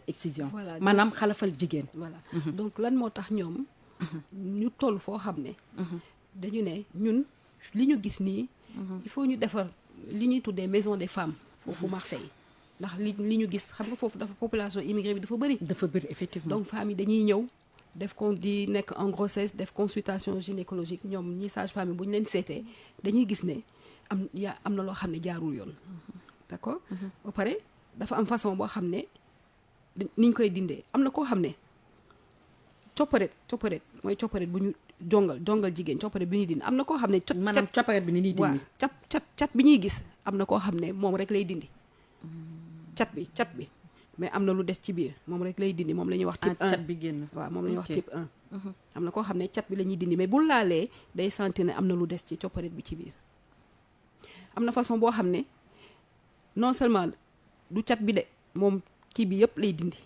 excision voilà maanaam xalafal jigéen. voilà donc lan moo tax ñoom ñu toll foo xam ne dañu ne ñun li ñu gis nii il faut ñu defar li ñuy tuddee maison des femmes foofu Marseille ndax li ñu gis xam nga foofu dafa population immigrée bi dafa bëri effectivement donc femmes yi dañuy ñëw def ko di nekk en grossesse def consultation gynécologique ñoom ñi sage-femme yi bu ñu leen seetee dañuy gis ne am na loo xam ne jaarul yoon d'accord ba pare dafa am façon boo xam ne ni ñu koy dindee am na koo xam ne copparet mooy copparet bu ñu jongal jigéen copparet bi ñuy dindi am na koo xam ne maanaam copparet bi ni ñuy dindi waaw cat bi ñuy gis am na koo xam ne moom rek lay dindi cat bi mais am na lu des ci biir moom rek lay dindi moom la ñuy wax type 1 cat bi génn waaw moom la ñuy wax type 1 am na koo xam ne cat bi la ñuy dindi mais bu laalee day sentir ne am na lu des ci copparet bi ci biir am na façon boo xam ne non seulement du cat bi de moom kii bi yëpp lay dindi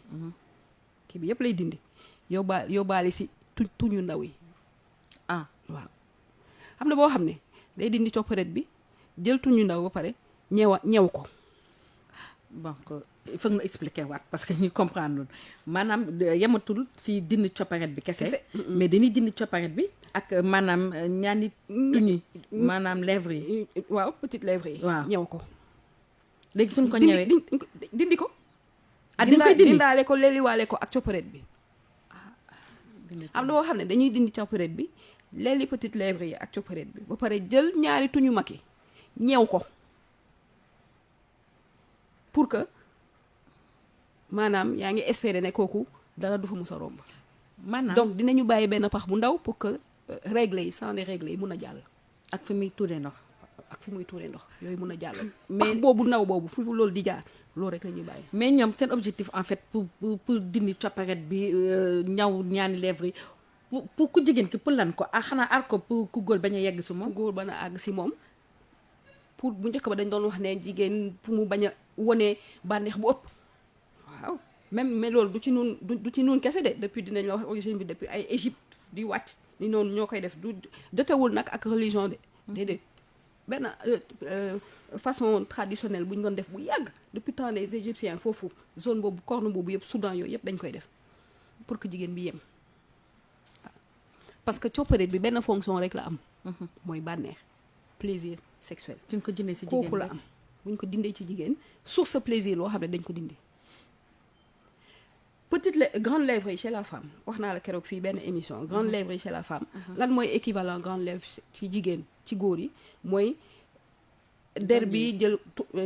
yóbbaale si tuñu ndaw yi waaw am na boo xam ne day dindi copparet bi jël tuñu ndaw ba pare ñew ko donc il faut nga expliquer waat parce que ñu comprendre loolu maanaam yematul si dindi copparet bi kese mais dañuy dindi copparet bi ak maanaam ñaani tuñi maanaam lèvres yi waaw petite lèvres yi waaw ñew ko léegi suñ ko ñëwee dindi ko dañ koy dindi dindaale ko leeliwaale ko ak copparet bi am na boo xam ne dañuy dindi copparet bi leeli petite lèvres yi ak copparet bi ba pare jël ñaari tuñu mag yi ñew ko pour que maanaam yaa ngi espérer ne kooku dara du fa mës a romb maanaam donc dinañu bàyyi benn pax bu ndaw pour que règles yi sans les règles yi mun a jàll ak fi muy tuuree ndox yooyu mun a jàll pax boobu ndaw boobu fu loolu di jaar loolu rek la ñuy bàyyi mais ñoom seen objectif en fait pour dindi copparet bi ñaw ñaani lèvres yi pour ku jigéen ki pour lan ko xanaa aar ko pour ku góor bañ a yegg si moom góor bañ a àgg si moom pour bu njëkk ba dañ doon wax ne jigéen pour mu bañ a wone bànneex bu ëpp waaw même mais loolu du ci nun kese de depuis dinañ la wax origine bi depuis ay Égypte di wàcc ni noonu ñoo koy def du jotewul nag ak religion de déedéet benn façon traditionnelle bu ñu doon def bu yàgg depuis temps des Égyptiens foofu zone boobu corne boobu yëpp Soudan yooyu yëpp dañ koy def pour que jigéen bi yem waaw parce que copparet bi benn fonction rek la am mooy bànneex plaisir sexuel suñ ko dindee si jigéen kooku la am bu ñu ko dindee ci jigéen source plaisir loo xam ne dañ ko dindi grande lèvre yi chez la femme wax naa la keroog fii benn émission grande lèvre yi chez la femme lan mooy équivalent grande lèvre ci jigéen ci góor yi mooy der bi jël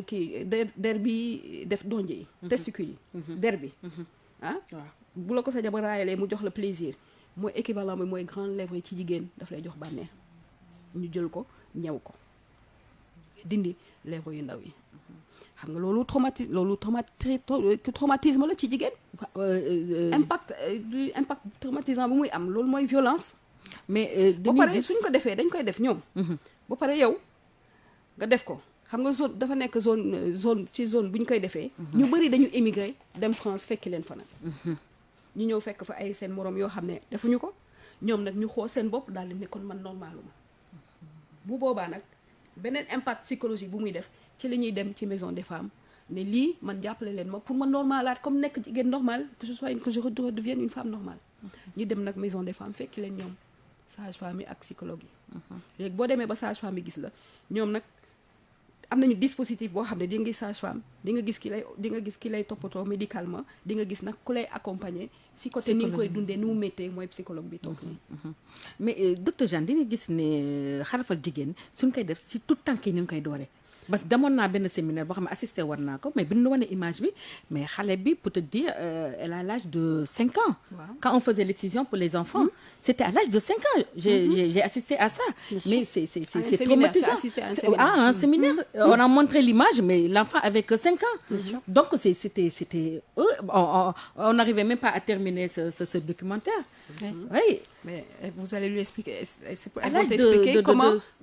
kii der bi def donje yi testicule yi der bi bu la ko sa jabar raayalee mu jox la plaisir mooy équivalent bi mooy grande lèvre yi ci jigéen daf lay jox bànneex ñu jël ko ñew ko dindi lèvres yu ndaw yi xam nga loolu traumatisme la ci jigéen impact traumatisant bu muy am loolu mooy violence mais ba pare suñ ko defee dañ koy def ñoom ba pare yow nga def ko xam nga zone dafa nekk zone ci zone bu ñu koy defee ñu bëri dañu émigré dem France fekki leen fa nag ñu ñëw fekk fa ay seen moroom yoo xam ne defuñu ko ñoom nag ñu xool seen bopp daal di ne kon man normaluma bu boobaa nag beneen impact psychologique bu muy def ci li ñuy dem ci maison des femmes ne lii man jàppale leen ma pour ma normalaat comme nekk jigéen normal que je redevienne une femme normale ñu dem nag maison des femmes fekki leen ñoom sage-femme yi ak psychologue yi léegi boo demee ba sage-femme yi gis la ñoom nag am nañu dispositif boo xam ne di nga gis sage-femme di nga gis ki lay toppatoo médicalement di nga gis nag ku lay accompagner si côté ni nga koy dundee ni mu méttee mooy psychologue bi toog nii mais docteur Jeanne dina gis ne xarafal jigéen suñ koy def si tout tànk yi ñu ngi koy doore parce que demoon naa benn séminaire boo xam ne assisté war naa ko mais bi ñu wane image bi mais xale bi pour te dire elle a l'âge de 5 ans quand on faisait l'excision pour les enfants c'était à l'âge de 5 ans j'ai assisté à ça mais c'est traumatisant un séminaire on a montré l'image mais l'enfant avec 5 ans donc c'était on n'arrivait même pas à terminer ce documentaire oui mais vous allez lui expliquer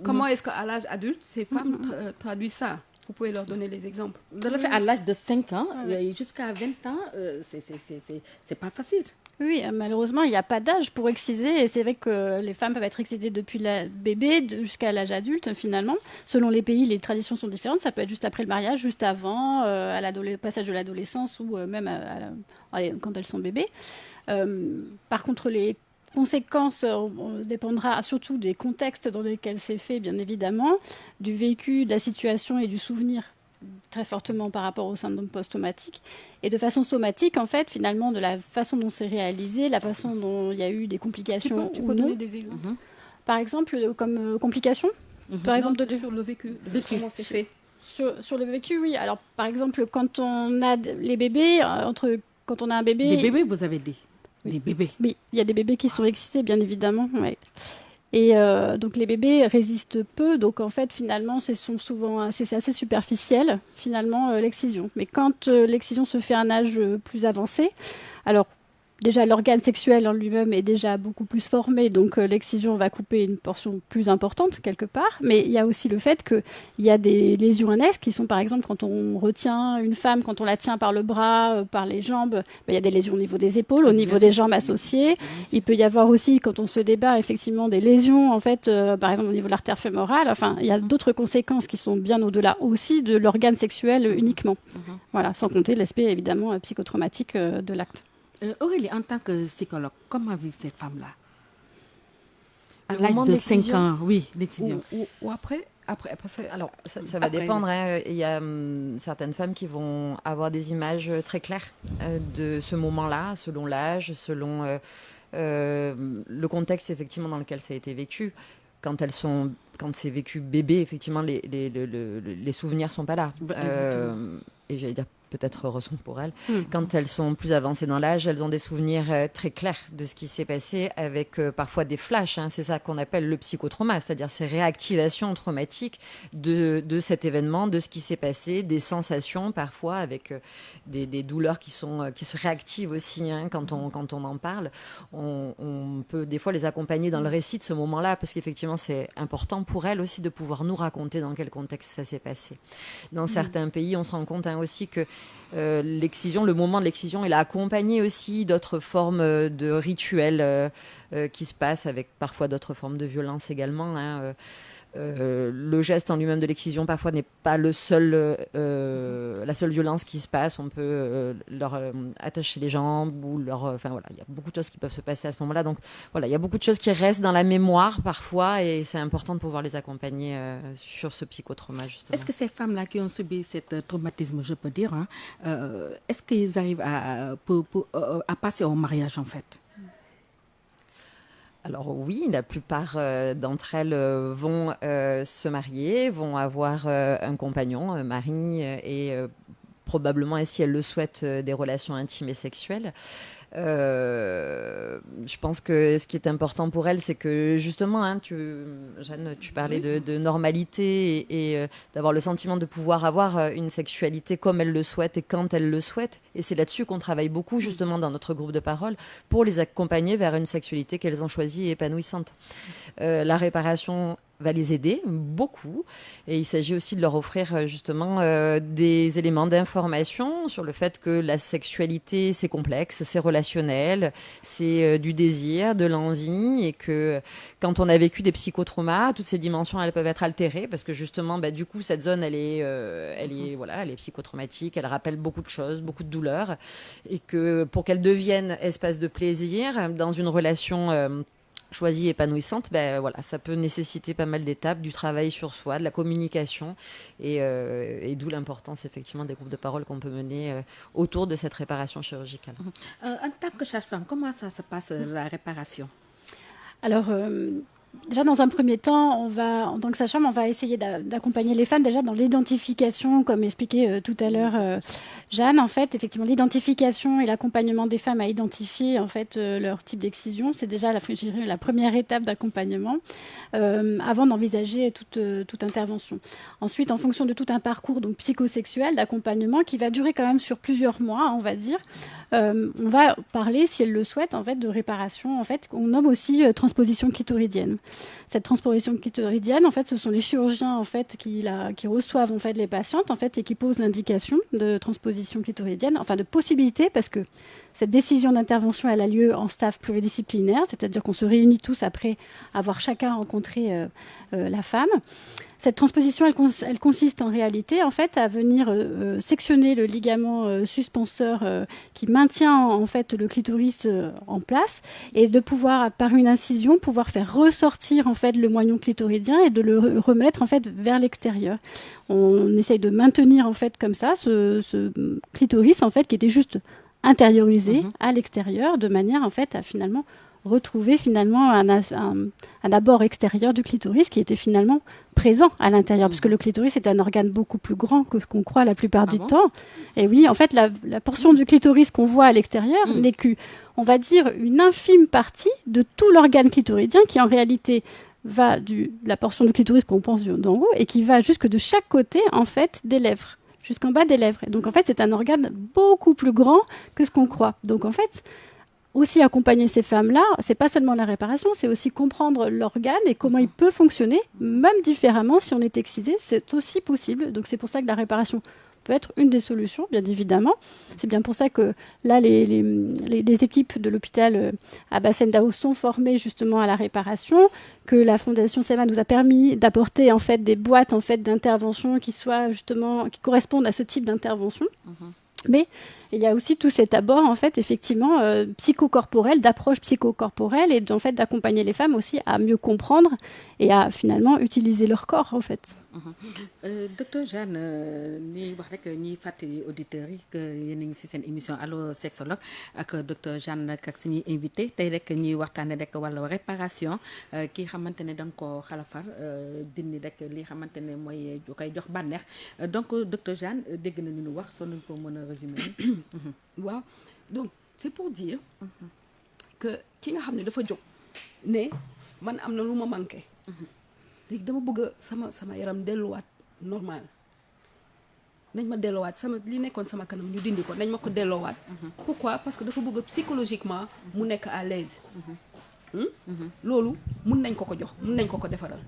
comment est-ce qu'à l'âge adulte ces femmes traduisent ça. Vous pouvez leur donner les exemples. De le faire à l'âge de 5 ans jusqu'à 20 ans, c'est pas facile. Oui, malheureusement, il n'y a pas d'âge pour exciser. Et c'est vrai que les femmes peuvent être excisées depuis le bébé jusqu'à l'âge adulte, finalement. Selon les pays, les traditions sont différentes. Ça peut être juste après le mariage, juste avant, à passage de l'adolescence ou même quand elles sont bébés. Par contre, les conséquences on dépendra surtout des contextes dans lesquels c'est fait, bien évidemment, du vécu, de la situation et du souvenir très fortement par rapport au syndrome post-traumatique. Et de façon somatique, en fait, finalement, de la façon dont c'est réalisé, la façon dont il y a eu des complications Tu ou peux non. donner des exemples Par exemple, comme complications. Par exemple, sur le vécu, comment c'est fait. Sur le vécu, oui. Alors, par exemple, quand on a les bébés, quand on a un bébé... Des bébés, vous avez dit. Des bébés. Oui, il y a des bébés qui sont excités, bien évidemment. Ouais. Et donc les bébés résistent peu, donc en fait finalement c'est assez superficiel finalement l'excision. Mais quand l'excision se fait à un âge plus avancé, alors déjà l'organe sexuel en lui-même est déjà beaucoup plus formé, donc l'excision va couper une portion plus importante quelque part. Mais il y a aussi le fait qu'il y a des lésions annexes qui sont par exemple quand on retient une femme, quand on la tient par le bras, par les jambes, il y a des lésions au niveau des épaules, au niveau des jambes associées. Il peut y avoir aussi quand on se débat effectivement des lésions en fait, par exemple au niveau de l'artère fémorale. Enfin, il y a d'autres conséquences qui sont bien au-delà aussi de l'organe sexuel uniquement. Voilà, sans compter l'aspect évidemment psychotraumatique de l'acte. Aurélie, en tant que psychologue, comment vivent cette femme-là? À Le l'âge moment de de 5 l'excision ans, oui, l'excision. Ou après parce que, alors, Ça va après, dépendre. Hein. Il y a certaines femmes qui vont avoir des images très claires de ce moment-là, selon l'âge, selon le contexte effectivement dans lequel ça a été vécu. Quand c'est vécu bébé, effectivement, les souvenirs sont pas là. Et j'allais dire peut-être heureusement pour elles. Quand elles sont plus avancées dans l'âge, elles ont des souvenirs très clairs de ce qui s'est passé, avec parfois des flashs. Hein. C'est ça qu'on appelle le psychotrauma, c'est-à-dire ces réactivations traumatiques de cet événement, de ce qui s'est passé, des sensations parfois avec des douleurs qui se réactivent aussi hein, quand on en parle. On peut des fois les accompagner dans le récit de ce moment-là, parce qu'effectivement c'est important pour elles aussi de pouvoir nous raconter dans quel contexte ça s'est passé. Dans certains pays, on se rend compte hein, aussi que l'excision, le moment de l'excision, il a accompagné aussi d'autres formes de rituels qui se passent, avec parfois d'autres formes de violence également. Hein. Le geste en lui-même de l'excision parfois n'est pas la seule violence qui se passe. On peut leur attacher les jambes ou enfin voilà, il y a beaucoup de choses qui peuvent se passer à ce moment-là. Donc voilà, il y a beaucoup de choses qui restent dans la mémoire parfois, et c'est important de pouvoir les accompagner sur ce psychotrauma justement. Est-ce que ces femmes-là qui ont subi cet traumatisme, je peux dire, hein, est-ce qu'ils arrivent à passer au mariage en fait? Alors oui, la plupart d'entre elles vont se marier, vont avoir un compagnon, un mari, et probablement, si elles le souhaitent, des relations intimes et sexuelles. Je pense que ce qui est important pour elle, c'est que justement, hein, Jeanne, tu parlais de normalité et d'avoir le sentiment de pouvoir avoir une sexualité comme elle le souhaite et quand elle le souhaite. Et c'est là-dessus qu'on travaille beaucoup justement dans notre groupe de parole, pour les accompagner vers une sexualité qu'elles ont choisie et épanouissante. La réparation va les aider beaucoup, et il s'agit aussi de leur offrir justement des éléments d'information sur le fait que la sexualité c'est complexe, c'est relationnel, c'est du désir, de l'envie, et que quand on a vécu des psychotraumas, toutes ces dimensions elles peuvent être altérées, parce que justement du coup cette zone elle est psychotraumatique, elle rappelle beaucoup de choses, beaucoup de douleurs, et que pour qu'elle devienne espace de plaisir dans une relation choisie, épanouissante, voilà, ça peut nécessiter pas mal d'étapes, du travail sur soi, de la communication, et d'où l'importance effectivement des groupes de parole qu'on peut mener autour de cette réparation chirurgicale. En tant que sage-femme, comment ça se passe la réparation? Alors, déjà, dans un premier temps, en tant que sage-femme, on va essayer d'accompagner les femmes déjà dans l'identification, comme expliqué tout à l'heure Jeanne. En fait, effectivement, l'identification et l'accompagnement des femmes à identifier en fait leur type d'excision, c'est déjà la première étape d'accompagnement avant d'envisager toute intervention. Ensuite, en fonction de tout un parcours donc psychosexuel d'accompagnement qui va durer quand même sur plusieurs mois, on va dire, on va parler, si elle le souhaite, en fait, de réparation, en fait, qu'on nomme aussi transposition clitoridienne. Cette transposition clitoridienne, en fait, ce sont les chirurgiens en fait qui reçoivent en fait les patientes en fait et qui posent l'indication de transposition clitoridienne, enfin de possibilité, parce que cette décision d'intervention, elle a lieu en staff pluridisciplinaire, c'est-à-dire qu'on se réunit tous après avoir chacun rencontré la femme. Cette transposition, elle consiste en réalité en fait à venir sectionner le ligament suspenseur qui maintient en fait le clitoris en place et de pouvoir, par une incision, pouvoir faire ressortir en fait le moignon clitoridien et de le remettre en fait vers l'extérieur. On essaye de maintenir en fait comme ça ce clitoris en fait qui était juste intériorisé à l'extérieur de manière en fait à finalement retrouver finalement un abord extérieur du clitoris qui était finalement présent à l'intérieur, parce que le clitoris est un organe beaucoup plus grand que ce qu'on croit la plupart du temps. Et oui, en fait, la portion du clitoris qu'on voit à l'extérieur n'est on va dire, une infime partie de tout l'organe clitoridien qui en réalité va la portion du clitoris qu'on pense d'en haut et qui va jusque de chaque côté en fait des lèvres, jusqu'en bas des lèvres. Et donc en fait, c'est un organe beaucoup plus grand que ce qu'on croit. Donc en fait, aussi accompagner ces femmes-là, c'est pas seulement la réparation, c'est aussi comprendre l'organe et comment il peut fonctionner, même différemment si on est excisé, c'est aussi possible. Donc c'est pour ça que la réparation peut être une des solutions, bien évidemment. C'est bien pour ça que là, les équipes de l'hôpital Abbas Ndao sont formées justement à la réparation, que la Fondation SEMA nous a permis d'apporter en fait des boîtes en fait d'intervention qui soient justement qui correspondent à ce type d'intervention. Mais il y a aussi tout cet abord, en fait, effectivement, psychocorporel, d'approche psychocorporelle et en fait, d'accompagner les femmes aussi à mieux comprendre et à finalement utiliser leur corps, en fait. Docteur Jeanne ni wax rek ñiy fàttali auditeurs yi que yéen a ngi ci seen émission allo sexologue ak docteur Jeanne nag ak suñuy invité tey rek ñuy waxtaane rek wàllu réparation ki xamante ne da nga ko xalafar dindi rek li xamante ne mooy koy jox bànneex donc docteur Jeanne dégg na ñu wax soo nañ ko mën a résumer. waaw donc c'est pour dire que ki nga xam ne dafa jóg ne man am na lu ma manqué. léegi dama bëgg sama yaram delluwaat normal nañ ma delloowaat li nekkoon sama kanam ñu dindi ko nañ ma ko delloowaat. Pourquoi? Parce que dafa bëgg psychologiquement mu nekk à l'aise. loolu mun nañ ko jox mun nañ ko defaral.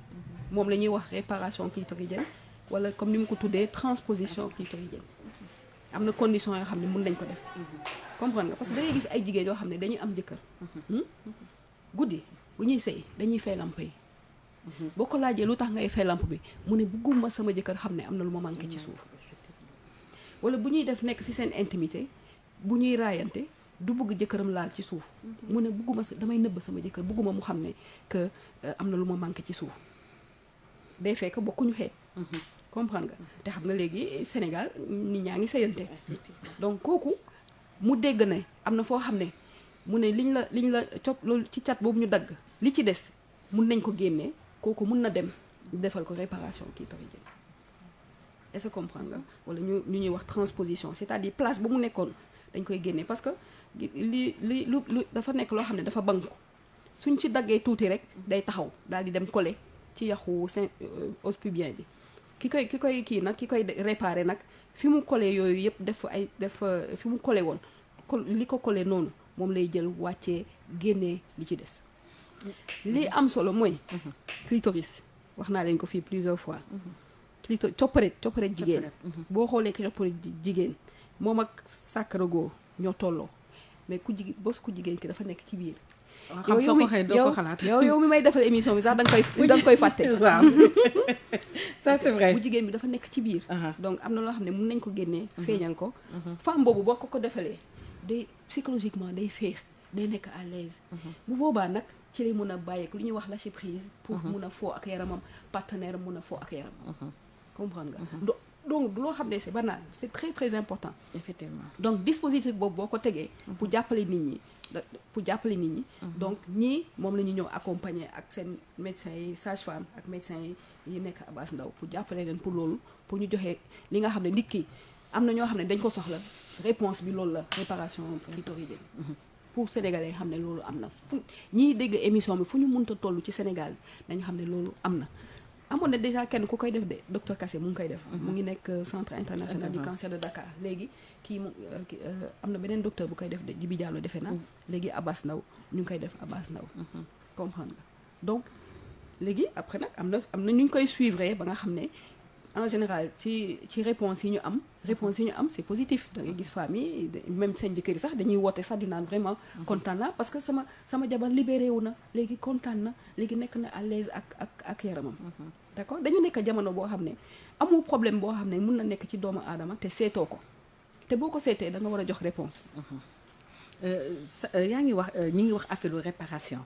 moom la ñuy wax réparation clitoridienne wala comme ni mu ko tuddee transposition clitoridienne. am na condition yoo xam ne mun nañ ko def. comprendre nga parce que da ngay gis ay jigéen yoo xam ne dañuy am jëkkër. guddi bu ñuy sëy dañuy fay lamp yi. boo ko laajee lu tax ngay fay lampe bi mu ne bëgguma sama jëkkër xam ne am na lu ma manqué ci suuf. wala bu ñuy def nekk ci seen intimité bu ñuy raayante du bëgg jëkkëram laal ci suuf. mu ne bëgguma damay nëbb sama jëkkër bëgguma mu xam ne que am na lu ma manqué ci suuf. day fekk bokkuñu xeet. comprendre nga te xam nga léegi Sénégal nit ñaa ngi sëyante. donc kooku mu dégg ne am na foo xam ne mu ne liñ la cop loolu ci cat boobu ñu dagg li ci des mun nañ ko génnee. kooku mun na dem defal ko réparation clitoridienne est-ce que comprendre nga wala ñu ñuy wax transposition c'est-à-dire place ba mu nekkoon dañ koy génne parce que lu dafa nekk loo xam ne dafa banku suñ ci daggee tuuti rek day taxaw daal di dem coller ci yaxu os pubien bi ki koy réparer nag fi mu coller yooyu yëpp def fi mu coller woon li ko coller noonu moom lay jël wàccee génnee li ci des. li am solo mooy clitoris wax naa leen ko fii plusieurs fois clitoris copparet jigéen boo xoolee copparet jigéen moom ak sàkkara góor ñoo tolloo mais ku jigéen ki dafa nekk ci biir. xam soo ko xëy doo ko xalaat yow mi may defal émission bi sax da nga koy fàtte. waaw ça c'est vrai. bu jigéen bi dafa nekk ci biir. donc am na loo xam ne mun nañ ko génnee. feeñal ko. femme boobu boo ko defalee day psychologiquement day féex day nekk à l'aise. bu boobaa nag ci lay mun a bàyyeeku lu ñuy wax lâcher prise. pour mun a foo ak yaramam partenaire mun a foo ak yaramam. comprendre nga. donc loo xam ne c'est banal c'est très très important. effectivement donc dispositif boobu boo ko tegee. pour jàppale nit ñi. donc ñii moom la ñu ñëw accompagner ak seen médecins yi sage-femme ak médecins yi nekk Abass Ndao pour jàppale leen pour loolu pour ñu joxe li nga xam ne nit ki am na ñoo xam ne dañ ko soxla réponse bi loolu la réparation clitoridienne. pour sénégalais xam ne loolu am na fu ñiy dégg émission bi fu ñu mënta toll ci Sénégal dañu xam ne loolu am na. amoon na déjà kenn ku koy def de docteur Kassé mu ngi koy def. mu ngi nekk centre international du cancer de Dakar léegi kii am na beneen docteur bu koy def de Djibi Diallo defe na léegi Abass Ndao ñu ngi koy def Abass Ndao comprendre nga donc léegi après nag am na ñu koy suivre ba nga xam ne en général ci réponse yi ñu am c'est positif da ngay gis famille même seen jëkkër yi sax dañuy woote sax di naan vraiment kontaan na parce que sama jabar libéré wu na léegi kontaan na léegi nekk na à l'aise ak yaramam d'accord dañu nekk jamono boo xam ne amul problème boo xam ne mun na nekk ci doomu aadama te seetoo ko te boo ko seetee da nga war a jox réponse yaa ngi wax ñi ngi wax affaire réparation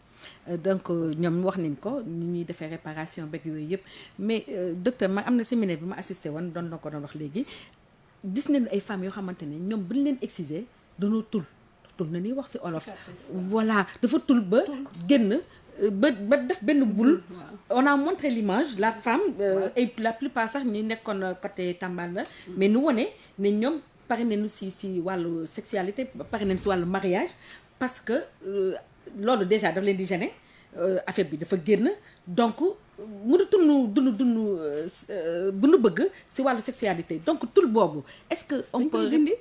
donc ñoom wax nañ ko ni ñuy defee réparation beeg yooyu yëpp mais docteur ma am na séminaire bi ma assisté woon doon na ko doon wax léegi gis nañu ay femmes yoo xamante ne ñoom bu ñu leen exciser dañoo tul na ñuy wax ci olof voilà dafa tul ba génn ba def benn boule on a montré l'image la femme et la plupart sax ñi nekkoon côté Tamba la mais nu wone ne ñoom pare nañu si wàllu sexualité pare nañu si wàllu mariage parce que loolu déjà daf leen di gêner affaire bi dafa génn donc mënatuñu dund bu nu bëgg si wàllu sexualité donc tul boobu est-ce que on peut dindi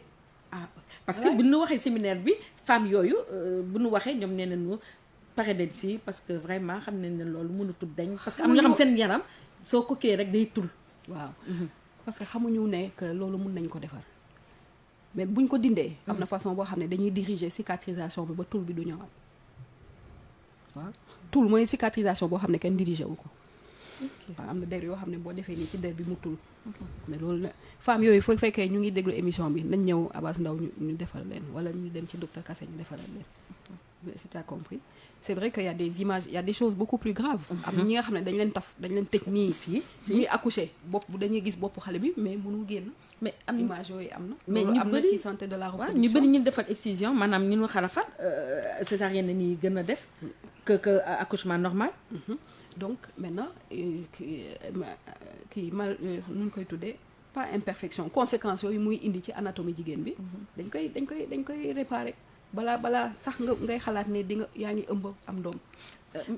parce que bu ñu waxee séminaire bi femmes yooyu bu ñu waxee ñoom nee nañu pare nañ si parce que vraiment xam nañ ne loolu mënatul dañ parce que am na ñoo xam seen yaram soo ko kii rek day tul waaw parce que xamuñu ne que loolu mun nañ ko defar mais buñ ko dindee am na façon boo xam ne dañuy diriger cicatrisation bi ba tul bi du ñëwaat waaw tul mooy cicatrisation boo xam ne kenn diriger wu ko waaw am na der yoo xam ne boo defee nii ci der bi mu tul mais loolu la femmes yooyu foo fekkee ñu ngi déglu émission bi nañ ñëw Abass Ndao ñu defal leen wala ñu dem ci docteur Kassé ñu defaral leen si tu as compris c'est vrai qu'il y a des images il y a des choses beaucoup plus graves am na ñi nga xam ne dañ leen tëj nii si ñuy accoucher bopp bu dañuy gis boppu xale bi mais mënul génn mais am image yooyu am na mais loolu ñu am na bëri ci santé de la reproduction ñu bëri ñu defal excision maanaam ñu xarafat césarienne la ñuy gën a def que accouchement normal donc maintenant kii mal nu ñu koy tuddee pas imperfection conséquences yooyu muy indi ci anatomie jigéen bi dañ koy réparer balaa sax ngay xalaat ne di nga yaa ngi ëmb am doom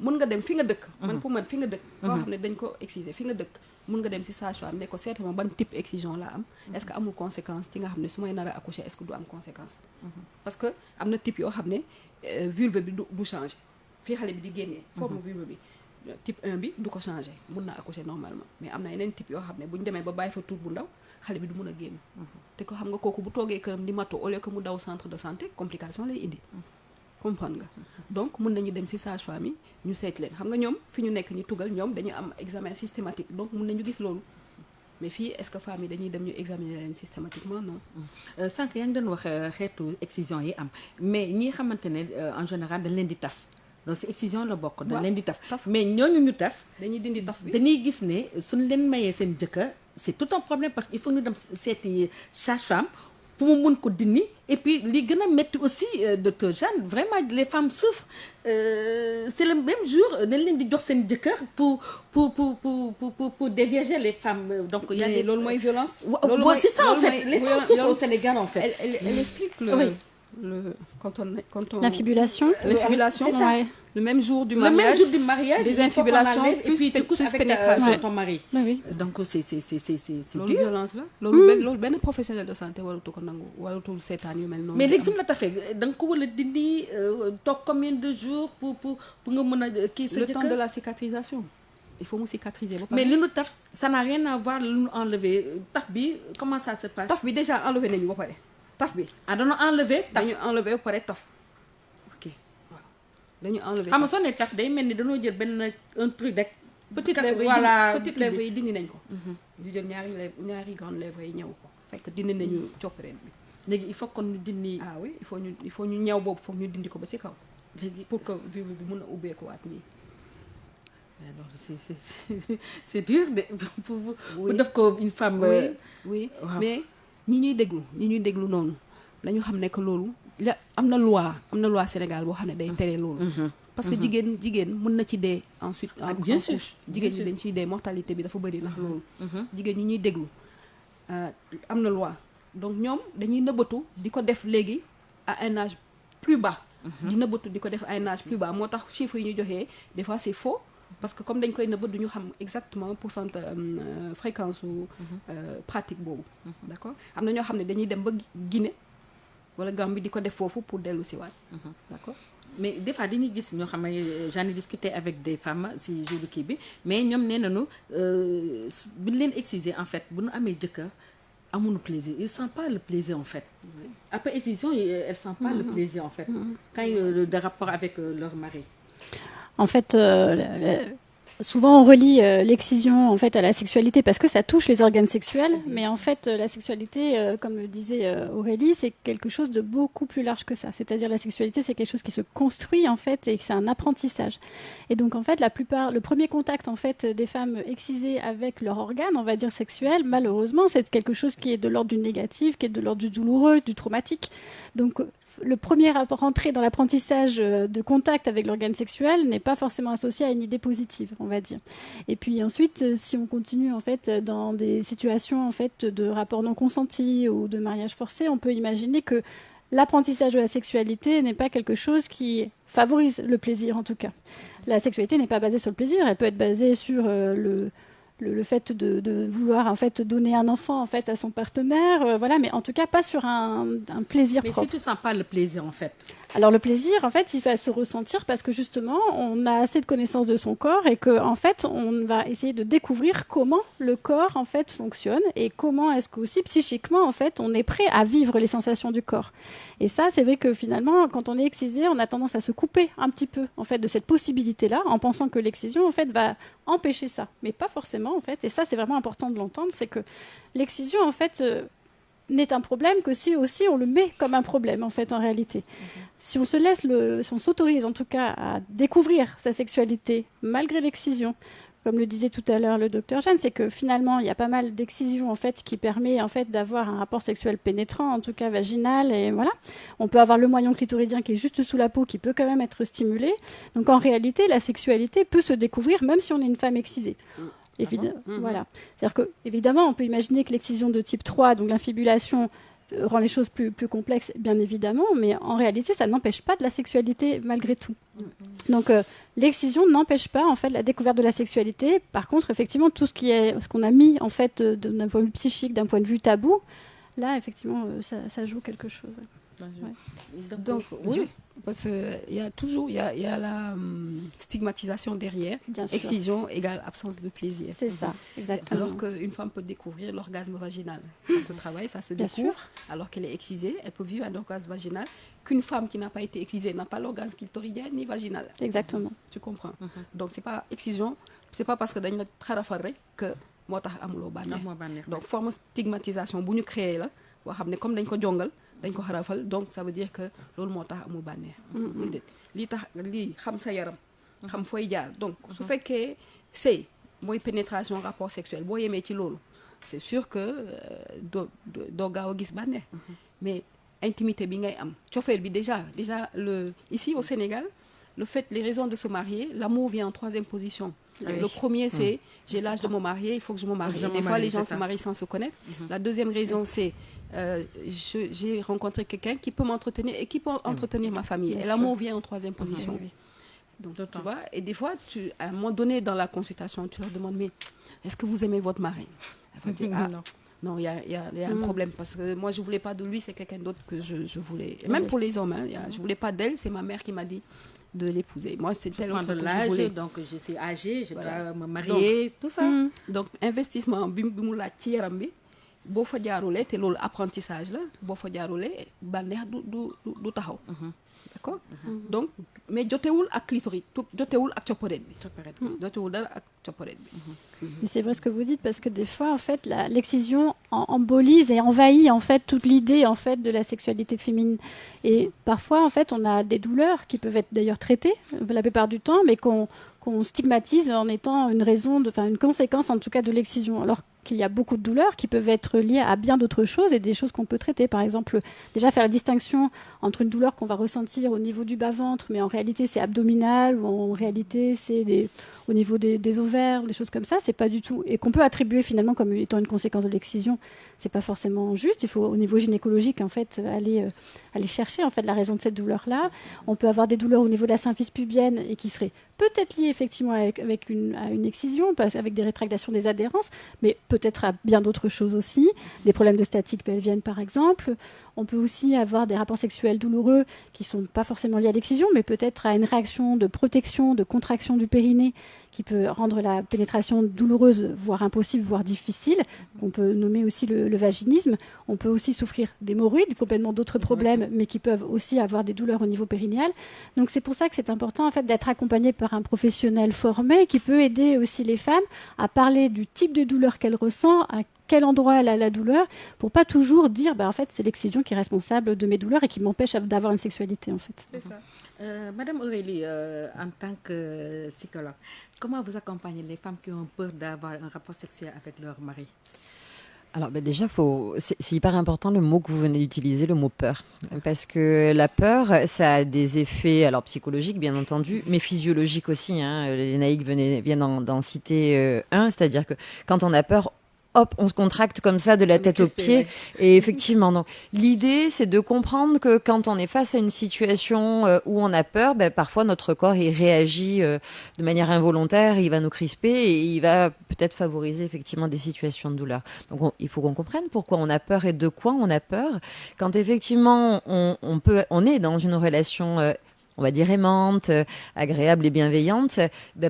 mun nga dem fi nga dëkk man pour man fi nga dëkk koo xam ne dañ ko exciser fi nga dëkk mun nga dem si sage-femme ne ko seetama ban type excision laa am est-ce que amul conséquence ci nga xam ne su may nar a accoucher est-ce que du am conséquence parce que am na type yoo xam ne vulve bi du changer fii xale bi di génnee forme vulve bi type 1 bi du ko changer mun na accoucher normalement mais am na yeneen type yoo xam ne bu ñu demee ba bàyyi fa tuut bu ndaw xale bi du mun a génn te ko xam nga kooku bu toogee këram di matu au lieu que mu daw centre de santé complication lay indi comprendre nga donc mun nañu dem ci sage-femme yi ñu seet leen xam nga ñoom fi ñu nekk ñu tugal ñoom dañu am examen systématique donc mun nañu gis loolu mais fii est-ce que femmes yi dañuy dem ñu examiner leen systématiquement non sànq yaa ngi doon wax xeetu excision yi am mais ñi xamante ne en général dañ leen di taf donc si excision la bokk dañ leen di taf mais ñooñu ñu taf dañuy dindi taf bi dañuy gis ne suñ leen mayee seen jëkkër c'est tout un problème parce que il faut ñu dem seeti sage-femme pour mu mun ko dindi et puis li gën a métti aussi docteur Jeanne vraiment les femmes souffrent c'est le même jour dañ leen di jox seen jëkkër pour dévierger les femmes donc il y a loolu mooy violence c'est ça en fait les femmes souffrent au Sénégal en fait elle explique quand on l'infibulation c'est ça ouais. le même jour du mariage des infibulations et puis tu couches avec ton mari oui. donc c'est loolu violence la loolu benn professionnel de santé waratu ko nangu waratul seetaan yu mel noonu mais léegi su mu la tafee da nga ko war a dindi toog combien de jours pour nga mën a kii sa le jëkkër temps de la cicatrisation il faut mu cicatriser ba pare mais li nu taf ça n'a rien à voir li nu enlever taf bi comment ça se passe taf bi déjà enlevé nañu ba pare taf bi dañoo enlever taf dañu enlevé ba pare taf ok waaw dañu enlevé xam nga soo ne taf day mel ni dañoo jël benn un truc rek petite lèvre yi voilà petite lèvre yi dindi nañ ko ñu jël ñaari grande lèvre yi ñëw ko fekk dindi nañu coffret bi léegi il faut qu'on ñu dindi oui il faut ñu ñëw boobu foog ñu dindi ko ba ci kaw léegi pour que vulve bi mun a ubbeekuwaat nii mais loolu c'est dur de pour def ko une femme oui waaw. mais ñi ñuy déglu noonu dañu xam ne que loolu la am na loi Sénégal boo xam ne day tere loolu parce que jigéen mën na ci dee ensuite bien sûr jigéen ñi dañ ciy dee mortalité bi dafa bëri ndax loolu jigéen ñi ñuy déglu am na loi donc ñoom dañuy nëbbatu di ko def léegi à un âge plus bas di nëbbatu di ko def à un âge plus bas moo tax chiffres yi ñu joxee des fois c'est faux parce que comme dañ koy nëbb duñu xam exactement fréquence su pratique boobu d'accord am na ñoo xam ne dañuy dem ba Guinée wala Gambie di ko def foofu pour dellu si waat d'accord mais des fois dañuy gis ñoo xam ne j'en ai discuté avec des femmes si jour kii bi mais ñoom nee nañu bu ñu leen exciser en fait bu ñu amee jëkkër amuñu plaisir ils sentent pas le plaisir en fait après excision elles sentent pas le plaisir en fait quand ils de rapport avec leur mari. En fait, souvent on relie l'excision en fait à la sexualité parce que ça touche les organes sexuels, mais en fait la sexualité, comme le disait Aurélie, c'est quelque chose de beaucoup plus large que ça. C'est-à-dire la sexualité, c'est quelque chose qui se construit en fait et que c'est un apprentissage. Et donc en fait, le premier contact en fait des femmes excisées avec leur organe, on va dire sexuel, malheureusement, c'est quelque chose qui est de l'ordre du négatif, qui est de l'ordre du douloureux, du traumatique. Donc le premier rentré dans l'apprentissage de contact avec l'organe sexuel n'est pas forcément associé à une idée positive, on va dire. Et puis ensuite, si on continue en fait dans des situations en fait de rapports non consentis ou de mariage forcé, on peut imaginer que l'apprentissage de la sexualité n'est pas quelque chose qui favorise le plaisir en tout cas. La sexualité n'est pas basée sur le plaisir, elle peut être basée sur le fait de vouloir en fait donner un enfant en fait à son partenaire, voilà, mais en tout cas pas sur un plaisir mais propre. si tu sens pas le plaisir en fait. Alors le plaisir, en fait, il va se ressentir parce que justement, on a assez de connaissances de son corps et que en fait, on va essayer de découvrir comment le corps en fait fonctionne et comment est-ce qu'aussi psychiquement en fait, on est prêt à vivre les sensations du corps. Et ça, c'est vrai que finalement, quand on est excisé, on a tendance à se couper un petit peu en fait de cette possibilité-là, en pensant que l'excision en fait va empêcher ça, mais pas forcément en fait. Et ça, c'est vraiment important de l'entendre, c'est que l'excision en fait n'est un problème que si aussi on le met comme un problème en fait en réalité. Si on se laisse si on s'autorise en tout cas à découvrir sa sexualité malgré l'excision, comme le disait tout à l'heure le docteur Jeanne, c'est que finalement il y a pas mal d'excisions en fait qui permet en fait d'avoir un rapport sexuel pénétrant, en tout cas vaginal, et voilà. On peut avoir le moignon clitoridien qui est juste sous la peau qui peut quand même être stimulé. Donc en réalité la sexualité peut se découvrir même si on est une femme excisée. Voilà. C'est-à-dire que, évidemment, on peut imaginer que l'excision de type 3, donc l'infibulation, rend les choses plus complexes, bien évidemment, mais en réalité, ça n'empêche pas de la sexualité malgré tout. Donc, l'excision n'empêche pas, en fait, la découverte de la sexualité. Par contre, effectivement, tout ce qu'on a mis, en fait, d'un point de vue psychique, d'un point de vue tabou, là, effectivement, ça joue quelque chose. Ouais. Donc, oui, parce qu'il y a toujours il y a la stigmatisation derrière. Bien sûr. Excision égale absence de plaisir. C'est ça, exactement. Alors qu'une femme peut découvrir l'orgasme vaginal. Ça se travaille, ça se Bien découvre. sûr. Alors qu'elle est excisée, elle peut vivre un orgasme vaginal qu'une femme qui n'a pas été excisée n'a pas l'orgasme clitoridien ni vaginal. Exactement. Tu comprends? Donc, c'est pas excision, c'est pas parce que dañ la xarafal rek que moo tax amuloo bànneex. Donc, forme stigmatisation bu ñu créé la boo xam ne comme dañ ko jongal dañ ko xarafal donc ça veut dire que loolu moo tax amul bànneex. déedéet lii tax lii xam sa yaram. xam fooy jaar donc su fekkee sëy mooy pénétration rapport sexuel boo yemee ci loolu c'est sûr que doo gaaw a gis bànneex. mais intimité bi ngay am cofeel bi déjà ici au Sénégal les raisons de se marier, l'amour vient en troisième position. Oui. Le premier, c'est j'ai l'âge de me marier, il faut que je me marie. Des fois, les gens se marient sans se connaître. La deuxième raison, c'est j'ai rencontré quelqu'un qui peut m'entretenir et qui peut entretenir ma famille. Et l'amour vient en troisième position. Oui. Donc, tu vois, et des fois, à un moment donné, dans la consultation, tu leur demandes, mais est-ce que vous aimez votre mari? Elle va dire, non, il y a un problème parce que moi, je ne voulais pas de lui, c'est quelqu'un d'autre que je voulais. Et même pour les hommes, je ne voulais pas d'elle, c'est ma mère qui m'a dit de l'épouser. Moi, c'est tel autre que je voulais. Donc, je suis âgée, je dois me marier, tout ça. Donc, investissement, bi mu laaj ci yaram bi, boo fa jaarulee te loolu apprentissage la, boo fa jaarulee bànneex du taxaw. D'accord? Donc, mais jotewul ak clitoris, jotewul ak copporet bi. Jotewul dara ak copporet bi. Et c'est vrai ce que vous dites parce que des fois en fait l'excision embolise et envahit en fait toute l'idée en fait de la sexualité féminine et parfois en fait on a des douleurs qui peuvent être d'ailleurs traitées la plupart du temps mais qu'on stigmatise en étant une conséquence en tout cas de l'excision alors qu'il y a beaucoup de douleurs qui peuvent être liées à bien d'autres choses et des choses qu'on peut traiter. Par exemple, déjà faire la distinction entre une douleur qu'on va ressentir au niveau du bas-ventre, mais en réalité c'est abdominal, ou en réalité c'est au niveau des ovaires, des choses comme ça, c'est pas du tout... Et qu'on peut attribuer finalement comme étant une conséquence de l'excision, c'est pas forcément juste. Il faut au niveau gynécologique en fait aller chercher en fait la raison de cette douleur-là. On peut avoir des douleurs au niveau de la symphyse pubienne et qui seraient peut-être liées effectivement à une excision, avec des rétractations des adhérences, mais peut-être à bien d'autres choses aussi, des problèmes de statique pelvienne par exemple. On peut aussi avoir des rapports sexuels douloureux qui ne sont pas forcément liés à l'excision, mais peut-être à une réaction de protection, de contraction du périnée qui peut rendre la pénétration douloureuse, voire impossible, voire difficile, qu'on peut nommer aussi le vaginisme. On peut aussi souffrir d'hémorroïdes, complètement d'autres problèmes, mais qui peuvent aussi avoir des douleurs au niveau périnéal. Donc c'est pour ça que c'est important en fait, d'être accompagné par un professionnel formé qui peut aider aussi les femmes à parler du type de douleur qu'elles ressentent, à quel endroit elle a la douleur, pour pas toujours dire en fait c'est l'excision qui est responsable de mes douleurs et qui m'empêche d'avoir une sexualité en fait. C'est ça. Madame Aurélie, en tant que psychologue, comment vous accompagnez les femmes qui ont peur d'avoir un rapport sexuel avec leur mari? Alors déjà, c'est hyper important le mot que vous venez d'utiliser, le mot peur. Parce que la peur, ça a des effets alors psychologiques, bien entendu, mais physiologiques aussi. Hein. Lénaïque vient d'en citer un, c'est-à-dire que quand on a peur, hop, on se contracte comme ça de la tête aux pieds. Ouais. Et effectivement, donc l'idée, c'est de comprendre que quand on est face à une situation où on a peur, parfois notre corps il réagit de manière involontaire, il va nous crisper et il va peut-être favoriser effectivement des situations de douleur. Donc il faut qu'on comprenne pourquoi on a peur et de quoi on a peur. Quand effectivement on est dans une relation on va dire aimante, agréable et bienveillante,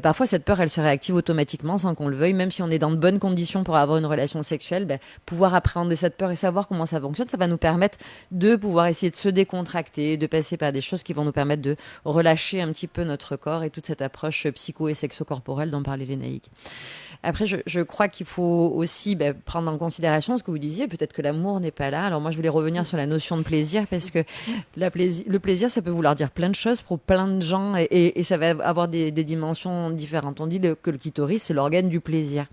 parfois cette peur, elle se réactive automatiquement sans qu'on le veuille, même si on est dans de bonnes conditions pour avoir une relation sexuelle, pouvoir appréhender cette peur et savoir comment ça fonctionne, ça va nous permettre de pouvoir essayer de se décontracter, de passer par des choses qui vont nous permettre de relâcher un petit peu notre corps et toute cette approche psycho et sexo-corporelle dont parlait Lénaïque. Après, je crois qu'il faut aussi prendre en considération ce que vous disiez, peut-être que l'amour n'est pas là. Alors moi, je voulais revenir sur la notion de plaisir, parce que le plaisir, ça peut vouloir dire plein de choses pour plein de gens, et ça va avoir des dimensions différentes. On dit que le clitoris, c'est l'organe du plaisir.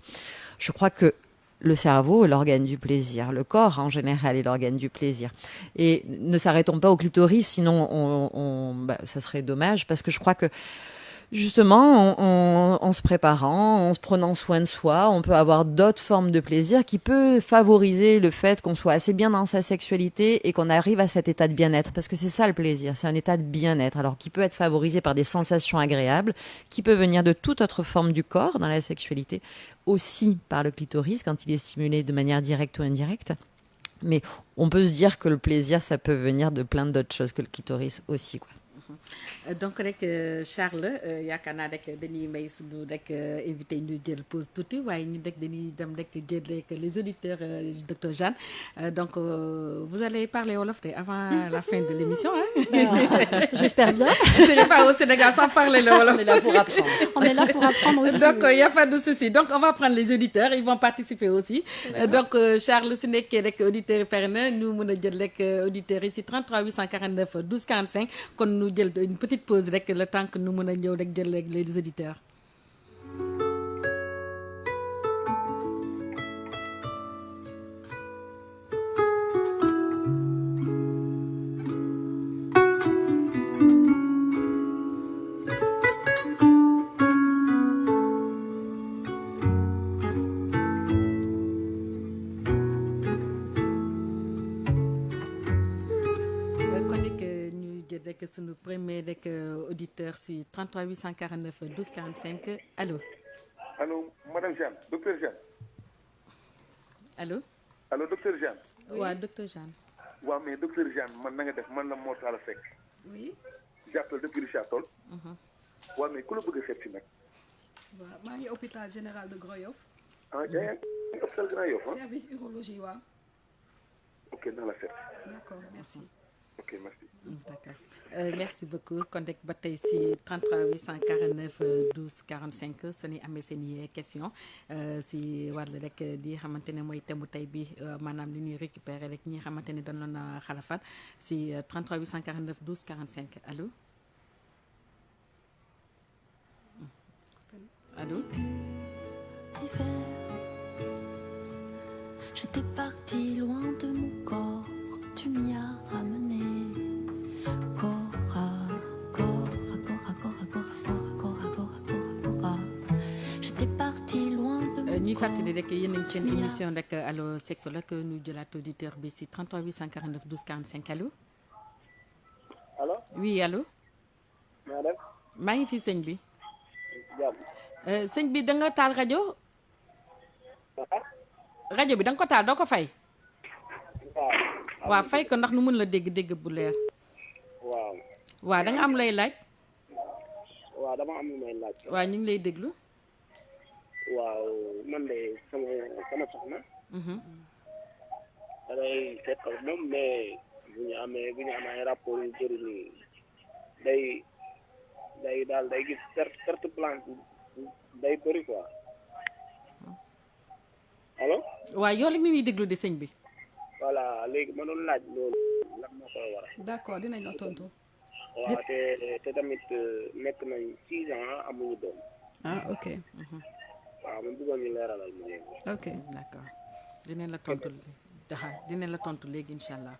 Je crois que le cerveau est l'organe du plaisir. Le corps, en général, est l'organe du plaisir. Et ne s'arrêtons pas au clitoris, sinon ça serait dommage, parce que je crois que justement, en se préparant, en se prenant soin de soi, on peut avoir d'autres formes de plaisir qui peut favoriser le fait qu'on soit assez bien dans sa sexualité et qu'on arrive à cet état de bien-être. Parce que c'est ça le plaisir, c'est un état de bien-être. Alors qui peut être favorisé par des sensations agréables, qui peut venir de toute autre forme du corps dans la sexualité, aussi par le clitoris quand il est stimulé de manière directe ou indirecte. Mais on peut se dire que le plaisir, ça peut venir de plein d'autres choses que le clitoris aussi, quoi. Donc rek Charles yaakaar naa rek dañuy may suñu rek invité ñu jël pause tuuti waaye ñu rek dañuy dem rek jël rek les auditeurs docteur Jeanne donc vous allez parler wolof avant la fin de l'émission hein? J'espère bien. C'est pas au Sénégal sans parler le wolof. On est là pour apprendre. On est là pour apprendre aussi. Donc il n'y a pas de souci. Donc on va prendre les auditeurs, ils vont participer aussi. Donc Charles su nekkee rek auditeurs yi pare na ñu mën a jël rek auditeurs yi si 33 849 12 45 kon ñu jël une petite pause rek le temps que nous mën a ñëw rek jël les auditeurs. rek sunu premier rek auditeur si 33 849 12 45 allo. allo madame Jeanne docteur Jeanne. allo. allo docteur Jeanne. waaw docteur Jeanne. waaw mais docteur Jeanne man na nga def man la Mor Talla Seck. oui. j'appelle depuis Richard Toll. waaw mais ku la bëgg a seet si nag. waaw maa ngi hôpital général de Grand Yoff. ah yaa ngi hôpital Grand Yoff ah. service urologie waaw. ok naa la seet. d'accord merci. ok merci. D'accord. Merci beaucoup kon rek ba tey si 33 849 12 45 seen i amee seen i question si wàll rek di xamante ne mooy thème tey bi maanaam li ñuy récupérer rek ñi xamante ne dañ loon a xalafat si 33 849 12 45 allo allo. J'étais partie loin de mon corps, tu m'y as ramené. ñuy fàttali rek yéen a ngi seen émission rek allo sexologue ñu jëlaat auditeur bi si 33 849 12 45 allo. allo. oui allo. madame. maa ngi fi sëñ bi. sëñ bi da nga taal rajo rajo bi da nga ko taal doo ko fay. waaw fay ko ndax nu mën la dégg bu leer. waaw. waaw da nga am lay laaj. waaw dama am lu may laaj. waaw ñu ngi lay déglu. waaw man de sama soxna. da ngay seet ak moom mais bu ñu amee ay rapport yu bëri nii day gis carte blanche day bëri quoi allo. waaw yow la ñu ñuy déglu di sëñ bi. voilà léegi ma doon laaj loolu lan moo koy waral. d'accord dinañ la tontu. waaw te tamit nekk nañ 6 ans amuñu doom. ah ok. waaw man bëggoon ñu leeralal mu léegi. ok d'accord dinañ la tontu léegi incha allah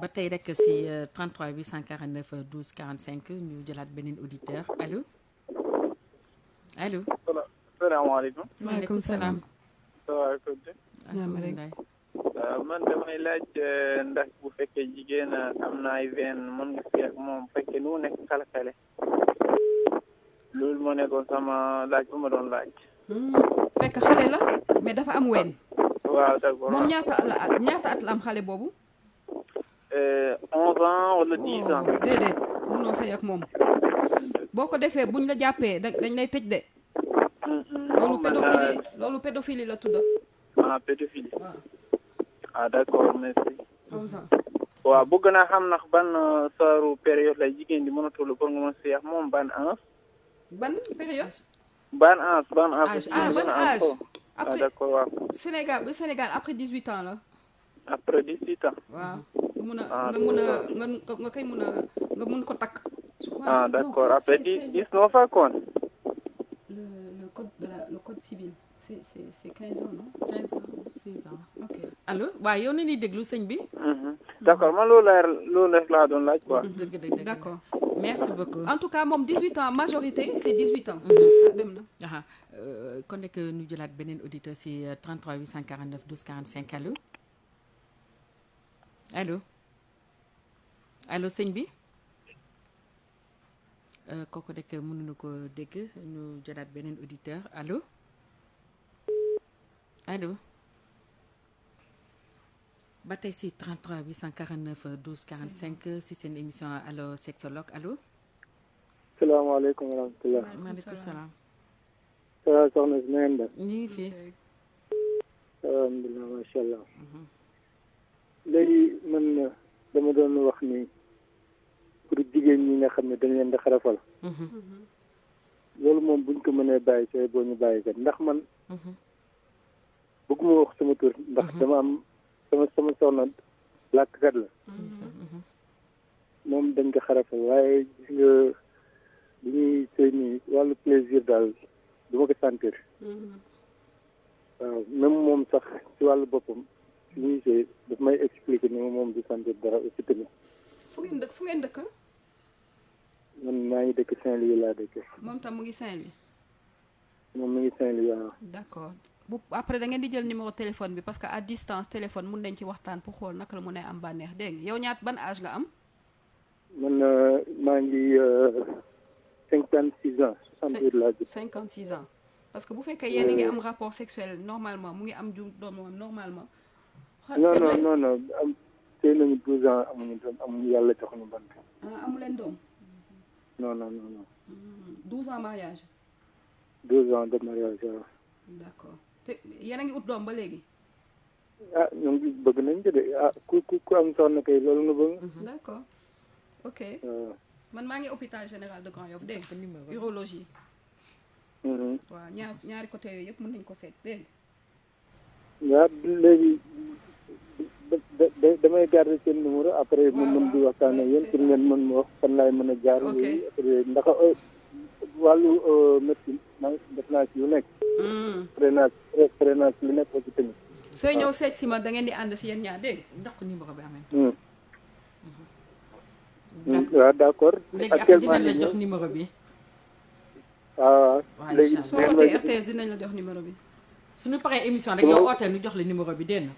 ba tey rek si 33 849 12 45 ñu jëlaat beneen auditeur allo allo. salaamaaleykum. maaleykum salaam. alhamdulilah. man damay laaj ndax bu fekkee jigéen am na ay veine mën nga fi ak moom fekkee nu mu nekk xale-xale loolu moo nekkoon sama laaj bu ma doon laaj. fekk xale la mais dafa am ween. waaw d'accord moom ñaata at la am xale boobu. 11 ans wala 10 ans. déedéet mënoo sëy ak moom boo ko defee buñ la jàppee dañ lay tëj de. loolu pédophilie la tudd. ah pédophilie. waaw. ah d'accord merci. 11 ans. waaw bëgg naa xam ndax ban saaru période lay jigéen di mën a toll pour nga mën a sëy ak moom ban âge. ban période. ban âge. ban âge. ah d'accord waaw. Sénégal après 18 ans la. après 18 ans. waaw Ah, nga koy mun ko takk. ah d'accord après 19 ans kon. le code civil c'est 15 ans non. 15 ans 6 ans. ok allo waaw yow na ñuy déglu sëñ bi. d'accord man loolu laa doon laaj quoi. dëgg d'accord. merci beaucoup. en tout cas moom 18 ans majorité c'est 18 ans. dem na. kon nekk ñu jëlaat beneen auditeur si 33 849 12 45 allo allo allo sëñ bi kooku nekk mënuñu ko dégg ñu jëlaat beneen auditeur allo allo ba tey si 33 849 12 45 si seen émission allo sexologue allo. salaamaaleykum wa rahmatulah. maaleykum salaam. ça soxna si na ngeen def. ñu ngi fi. alhamdulilah macha allah. léegi man dama doon wax ni pour jigéen ñi nga xam ne dañ leen di xarafal. loolu moom buñ ko mënee bàyyi see boo ñu bàyyi kat ndax man. bëgguma wax sama tur ndax dama am sama soxna làkkat la. moom dañ ko xarafal waaye gis nga bi ñuy sëy nii wàllu plaisir daal du ma ko sentir. waaw même moom sax ci wàllu boppam si ñuy sëy daf may expliquer ni moom du sentir dara aussi tamit. fu ngeen dëkk. man maa ngi dëkk Saint-Louis laa dëkk. moom tam mu ngi Saint-Louis. moom mu ngi Saint-Louis waaw. d'accord bu après da ngeen di jël numéro téléphone bi parce que à distance téléphone mun nañ ci waxtaan pour xool naka la mun a am bànneex dégg nga yow ban âge nga am. man maa ngi 56 ans 68 laa jot. 56 ans parce que bu fekkee yéen a ngi am rapport sexuel normalement mu ngi am doomam normalement. non am tey nañu 12 ans amuñu yàlla jox ñu bant. amu leen doom. non. 12 ans mariage. 12 ans de mariage waaw. d'accord te yéen a ngi ut doom ba léegi. ah ñoom bëgg nañ ko de ku am soxna kay loolu nga bëgg. d'accord ok. man maa ngi hôpital général de Grand Yoff dégg nga urologie. waaw ñaari côté yooyu yëpp mën nañ ko seet dégg nga. waaw léegi damay garder seen numéro après ma mën di waxtaan ak yéen pour ngeen mën ma wax fan laay mën a jaar. ok après ndax wàllu médecine def naa ci lu nekk. pare naa ci lu nekk aussi tamit. sooy ñëw seet si ma da ngeen di ànd si yéen ñaar dégg jox ko numéro bi amee. waaw d'accord. léegi après dinañ la jox numéro bi. waaw léegi soo wootee RTS dinañ la jox numéro bi. suñu paree émission rek yow ooteel ñu jox la numéro bi dégg nga.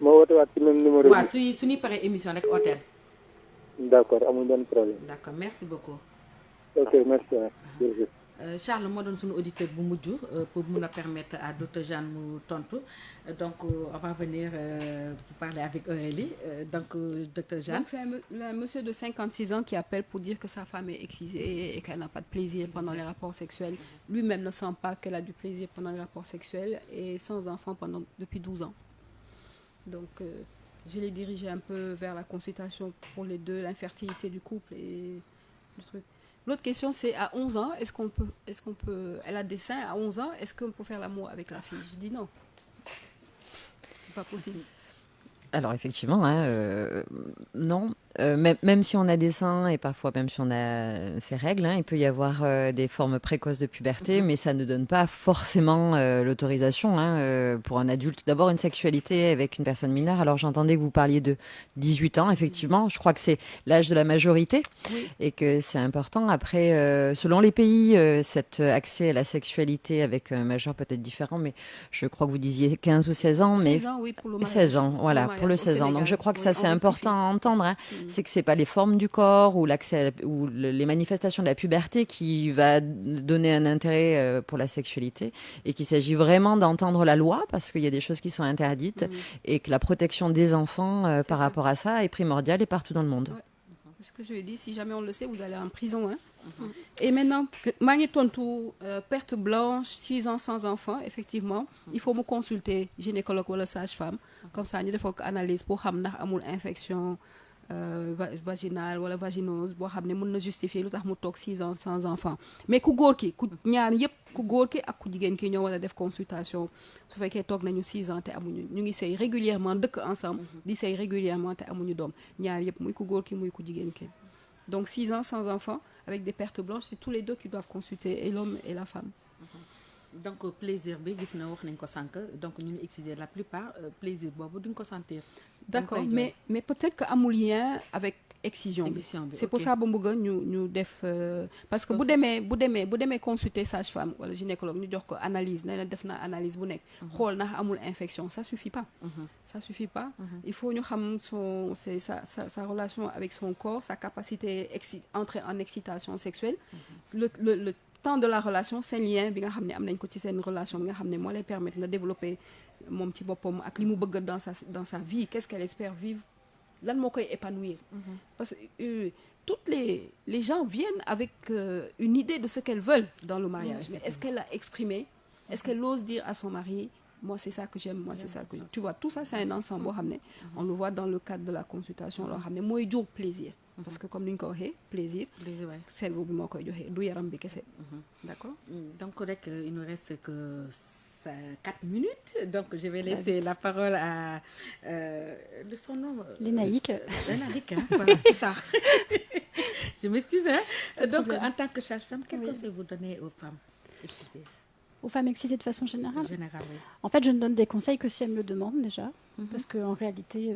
ma woote waat ci même numéro bi. waaw suñuy paree émission rek ooteel. d'accord amul benn problème. d'accord merci beaucoup. ok merci jërëjëf. Charles moo doon suñu auditeur bu mujj pour mun a permettre à docteur Jeanne mu tontu donc on va venir pour parler avec Aurélie donc docteur Jeanne. Donc c'est un monsieur de 56 ans qui appelle pour dire que sa femme est excisée et qu'elle n'a pas de plaisir pendant les rapports sexuels. Lui-même ne sent pas qu'elle a du plaisir pendant les rapports sexuels et sans enfant depuis 12 ans. Donc je l'ai dirigé un peu vers la consultation pour les deux, l'infertilité du couple et le truc. L'autre question, c'est à 11 ans, est-ce qu'on peut, elle a des seins à 11 ans, est-ce qu'on peut faire l'amour avec la fille? Je dis non. C'est pas possible. Alors effectivement, non. Même si on a des seins et parfois même si on a ces règles, il peut y avoir des formes précoces de puberté, mais ça ne donne pas forcément l'autorisation pour un adulte d'avoir une sexualité avec une personne mineure. Alors j'entendais que vous parliez de 18 ans, effectivement. Je crois que c'est l'âge de la majorité et que c'est important. Après, selon les pays, cet accès à la sexualité avec un majeur peut être différent, mais je crois que vous disiez 15 ou 16 ans. 16 ans, oui, pour le mariage. 16 ans, voilà, pour le 16 ans. Donc je crois que ça c'est important à entendre. C'est que c'est pas les formes du corps ou l'accès ou les manifestations de la puberté qui va donner un intérêt pour la sexualité et qu'il s'agit vraiment d'entendre la loi parce qu'il y a des choses qui sont interdites et que la protection des enfants par rapport à ça est primordiale et partout dans le monde. Ouais. Ce que je lui ai dit, si jamais on le sait, vous allez en prison. Et maintenant, Magnetontou, perte blanche, 6 ans sans enfant, effectivement, il faut me consulter gynécologue ou la sage-femme. Comme ça, il faut une analyse pour savoir si il y a une infection vaginale ou vaginose, pour justifier le fait 6 ans sans enfant. Mais ku góor ki ku ñaar yépp ku góor ki ak ku jigéen ki ñoo wala def consultation su fekkee toog nañu 6 ans te amuñu ñu ngi sëy régulièrement dëkk ensemble di sëy régulièrement te amuñu doom ñaar yépp muy ku góor ki muy ku jigéen ki. Donc 6 ans sans enfant avec des pertes blanches, c'est tous les deux qui doivent consulter, et l'homme et la femme. Donc plaisir bi gis na wax nañ ko sànq donc ñu ngi exciser la plupart plaisir boobu duñ ko sentir. D'accord, mais peut-être que amul lien avec excision bi. C'est pour ça ba bëgg ñu def parce que bu demee consulter sage-femme wala gynécologue ñu jox ko analyse nee na def na analyse bu nekk xool ndax amul infection, ça suffit pas. Ça suffit pas. Il faut ñu xam sa relation avec son corps, sa capacité entrer en excitation sexuelle. Le temps de la relation, c'est un lien bi nga xam ne am nañ ko ci seen relation bi nga xam ne moo lay permettre nga développer moom ci boppam ak li mu bëgg dans sa vie, qu'est-ce qu'elle espère vivre, lan moo koy épanouir. Parce que toutes les gens viennent avec une idée de ce qu'elles veulent dans le mariage, mais est-ce qu'elle l'a exprimé, est-ce qu'elle ose dire à son mari, moi c'est ça que j'aime, moi c'est ça que tu vois, tout ça c'est un ensemble boo xam ne on le voit dans le cadre de la consultation loo xam ne mooy jur plaisir. Parce que comme ni ñu ko waxee plaisir cerveau bi moo koy joxe du yaram bi kese. D'accord. Donc rek il nous reste que 4 minutes, donc je vais laisser la parole à de son nom Lénaïque. Lénaïque, voilà, c'est ça. Je m'excuse. Donc en tant que sage-femme, quel conseil vous donnez aux femmes excisées? Aux femmes excisées de façon générale. Oui. En fait, je ne donne des conseils que si elles me le demandent déjà, parce qu'en réalité,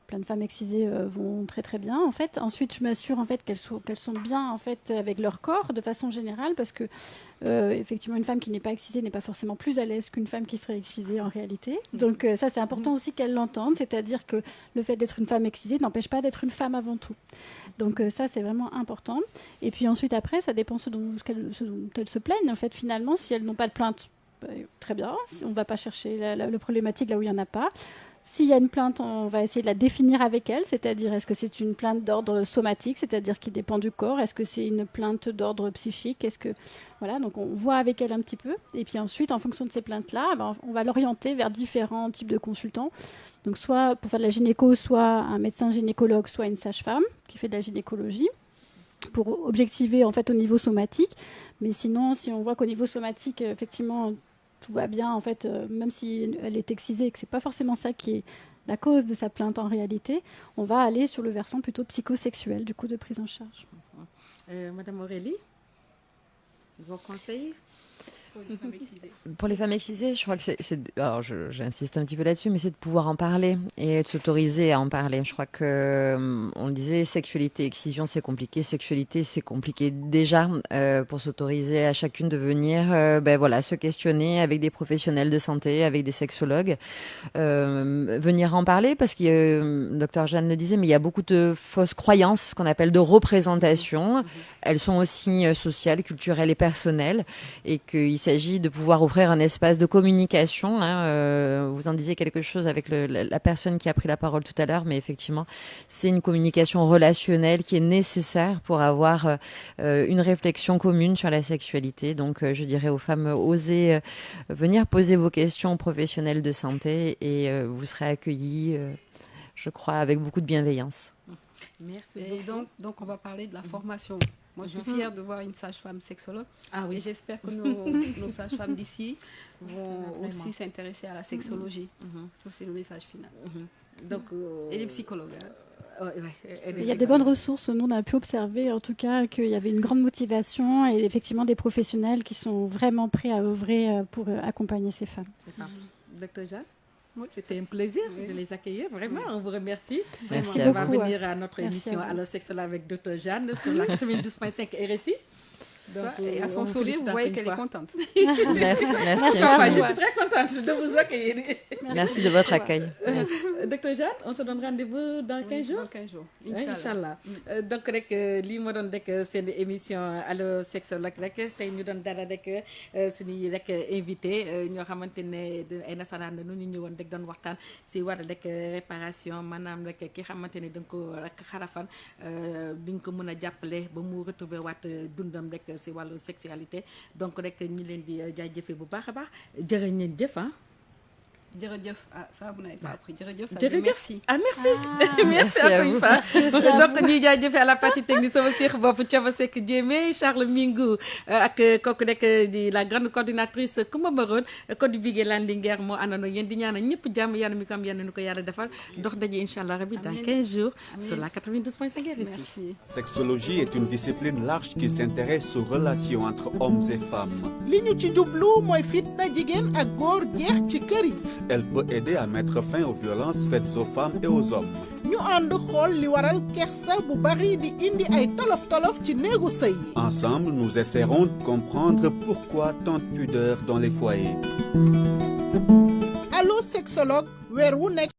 plein de femmes excisées vont très très bien. En fait, ensuite, je m'assure en fait qu'elles sont bien en fait avec leur corps de façon générale, parce que effectivement, une femme qui n'est pas excisée n'est pas forcément plus à l'aise qu'une femme qui serait excisée en réalité. Donc ça, c'est important aussi qu'elles l'entendent, c'est-à-dire que le fait d'être une femme excisée n'empêche pas d'être une femme avant tout. Donc ça, c'est vraiment important. Et puis ensuite, après, ça dépend ce dont elles se plaignent. En fait, finalement, si elles n'ont pas de plainte, très bien, on ne va pas chercher le problématique là où il n'y en a pas. S'il y a une plainte, on va essayer de la définir avec elle, c'est-à-dire est-ce que c'est une plainte d'ordre somatique, c'est-à-dire qui dépend du corps, est-ce que c'est une plainte d'ordre psychique, voilà, donc on voit avec elle un petit peu, et puis ensuite, en fonction de ces plaintes-là, on va l'orienter vers différents types de consultants, donc soit pour faire de la gynéco, soit un médecin gynécologue, soit une sage-femme qui fait de la gynécologie, pour objectiver en fait au niveau somatique, mais sinon, si on voit qu'au niveau somatique, effectivement, tout va bien, en fait, même si elle est excisée et que ce n'est pas forcément ça qui est la cause de sa plainte en réalité, on va aller sur le versant plutôt psychosexuel, du coup, de prise en charge. Madame Aurélie, vos conseils? Pour les femmes excisées, je crois que alors j'insiste un petit peu là-dessus, mais c'est de pouvoir en parler et de s'autoriser à en parler. Je crois que, on le disait, sexualité, excision, c'est compliqué. Sexualité, c'est compliqué déjà, pour s'autoriser à chacune de venir, voilà, se questionner avec des professionnels de santé, avec des sexologues, venir en parler parce que, docteur Jeanne le disait, mais il y a beaucoup de fausses croyances, ce qu'on appelle de représentation. Elles sont aussi sociales, culturelles et personnelles, et qu'il s'agit de pouvoir offrir un espace de communication. Vous en disiez quelque chose avec la personne qui a pris la parole tout à l'heure, mais effectivement, c'est une communication relationnelle qui est nécessaire pour avoir une réflexion commune sur la sexualité. Donc, je dirais aux femmes, osez venir poser vos questions aux professionnels de santé et vous serez accueillis, je crois, avec beaucoup de bienveillance. Merci. Et donc, on va parler de la formation. Moi, je suis fière de voir une sage-femme sexologue. Ah oui. Et j'espère que nos sages-femmes d'ici vont aussi s'intéresser à la sexologie. C'est le message final. Donc, et les psychologues. Il y a des bonnes ressources. Nous, on a pu observer, en tout cas, qu'il y avait une grande motivation et effectivement des professionnels qui sont vraiment prêts à œuvrer pour accompagner ces femmes. C'est ça. Docteur Jeanne? Oui, c'était un plaisir de les accueillir. Vraiment, on vous remercie. Merci on à va vous. venir à notre émission Alors Sexologue avec Dr Jeanne sur la 92.5 RSI. Donc, et à son sourire, vous voyez qu'elle est contente. Merci. Je suis très contente de vous accueillir. Merci de votre accueil. Docteur Jeanne, on se donne rendez-vous dans 15 jours. Dans 15 jours. Inch'Allah. Donc rek lii moo doon rek seen émission Allo Sexologue rek tey ñu doon dara rek suñuy rek invité ñoo xamante ne ay nasaraan la ñu ñëwoon rek doon waxtaan si war rek réparation maanaam rek ki xamante ne da nga ko rek xarafan di nga ko mën a jàppale ba mu retrouver waat dundam rek si wàllu sexualité. Donc rek ñu leen di jaajëfee bu baax a baax jërë ngeen jëf jërëjëf ça vous n'avez pas appris jërëjëf. Merci. Merci à encore une fois. Donc ñuy jaajëfee à la partie technique sama seex bopp Thiaba Seck Diémé Charles Mingou ak kooku rek di la grande coordinatrice Coumba Maroon Codé Bigué Landinguer moo àndandoo yéen di ñaanal ñëpp jàmm yàlla mi ko am yàlla nu ko yàlla defal dox daje inchallah rabbi dans 15 jours sur la 92.5 RSI. Merci. Sexologie est une discipline large qui s'intéresse aux relations entre hommes et femmes. li ñu ci jublu mooy fitna jigéen ak góor jeex ci kër yi. Elle peut aider à mettre fin aux violences faites aux femmes et aux hommes. ñu ànd xool li waral kersa bu bari di indi ay tolof-tolof ci néegu sëy yi. Ensemble, nous essaierons de comprendre pourquoi tant de pudeur dans les foyers. Allo Sexologue weer wu nekk